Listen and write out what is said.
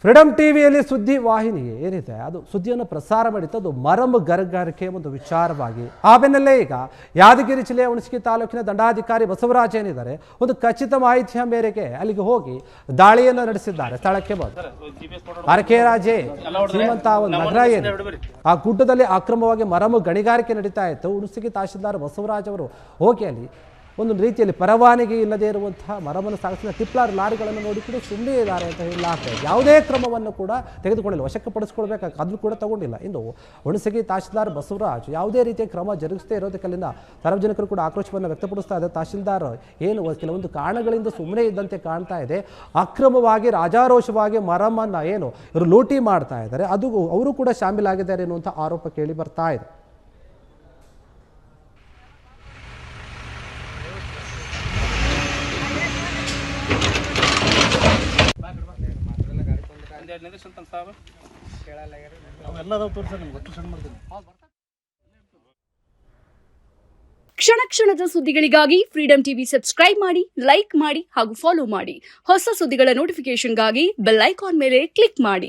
Freedom ಟಿವಿಯಲ್ಲಿ ಸುದ್ದಿ ವಾಹಿನಿ ಏನಿದೆ ಅದು ಸುದ್ದಿಯನ್ನು ಪ್ರಸಾರ ಮಾಡಿತ್ತು. ಅದು ಮರಮ ಗರಗಾರಿಕೆ ಒಂದು ವಿಚಾರವಾಗಿ ಆ ಬೆನ್ನಲ್ಲೇ ಈಗ ಯಾದಗಿರಿ ಜಿಲ್ಲೆಯ ಹುಣಸಗಿ ತಾಲೂಕಿನ ದಂಡಾಧಿಕಾರಿ ಬಸವರಾಜ್ ಏನಿದ್ದಾರೆ ಒಂದು ಖಚಿತ ಮಾಹಿತಿಯ ಮೇರೆಗೆ ಅಲ್ಲಿಗೆ ದಾಳಿಯನ್ನು ನಡೆಸಿದ್ದಾರೆ. ಸ್ಥಳಕ್ಕೆ ಬಂದು ಅರಕೇರಾಜೆ ಶ್ರೀಮಂತ ನಗರ ಏನು ಆ ಗುಡ್ಡದಲ್ಲಿ ಅಕ್ರಮವಾಗಿ ಮರಮ ಗಣಿಗಾರಿಕೆ ನಡೀತಾ ಇತ್ತು. ಹುಣಸಗಿ ತಹಶೀಲ್ದಾರ್ ಬಸವರಾಜ್ ಅವರು ಹೋಗಿ ಅಲ್ಲಿ ಒಂದು ರೀತಿಯಲ್ಲಿ ಪರವಾನಗಿ ಇಲ್ಲದೆ ಇರುವಂತಹ ಮರವನ್ನು ಸಾಗಿಸಿದ ಟಿಪ್ಲರ್ ಲಾರಿಗಳನ್ನು ನೋಡಿಕೊಂಡು ಸುಮ್ಮನೆ ಇದ್ದಾರೆ ಅಂತ ಹೇಳಲಾಗ್ತದೆ. ಯಾವುದೇ ಕ್ರಮವನ್ನು ಕೂಡ ತೆಗೆದುಕೊಂಡಿಲ್ಲ, ವಶಕ್ಕೆ ಪಡಿಸ್ಕೊಳ್ಬೇಕಾಗ ಅದನ್ನು ಕೂಡ ತಗೊಂಡಿಲ್ಲ. ಇನ್ನು ಹುಣಸಗಿ ತಹಶೀಲ್ದಾರ್ ಬಸವರಾಜ್ ಯಾವುದೇ ರೀತಿಯ ಕ್ರಮ ಜರುಗಿಸದೇ ಇರೋದಕ್ಕಲ್ಲಿಂದ ಸಾರ್ವಜನಿಕರು ಕೂಡ ಆಕ್ರೋಶವನ್ನು ವ್ಯಕ್ತಪಡಿಸ್ತಾ ಇದ್ದಾರೆ. ತಹಶೀಲ್ದಾರ್ ಏನು ಕೆಲವೊಂದು ಕಾರಣಗಳಿಂದ ಸುಮ್ಮನೆ ಇದ್ದಂತೆ ಕಾಣ್ತಾ ಇದೆ. ಅಕ್ರಮವಾಗಿ ರಾಜಾರೋಷವಾಗಿ ಮರಮನ್ನು ಏನು ಇವರು ಲೂಟಿ ಮಾಡ್ತಾ ಇದ್ದಾರೆ, ಅದು ಅವರು ಕೂಡ ಶಾಮೀಲಾಗಿದ್ದಾರೆ ಎನ್ನುವಂಥ ಆರೋಪ ಕೇಳಿ ಬರ್ತಾ ಇದೆ. ಕ್ಷಣ ಕ್ಷಣದ ಸುದ್ದಿಗಳಿಗಾಗಿ ಫ್ರೀಡಂ ಟಿವಿ ಸಬ್ಸ್ಕ್ರೈಬ್ ಮಾಡಿ, ಲೈಕ್ ಮಾಡಿ ಹಾಗೂ ಫಾಲೋ ಮಾಡಿ. ಹೊಸ ಸುದ್ದಿಗಳ ನೋಟಿಫಿಕೇಶನ್ಗಾಗಿ ಬೆಲ್ ಐಕಾನ್ ಮೇಲೆ ಕ್ಲಿಕ್ ಮಾಡಿ.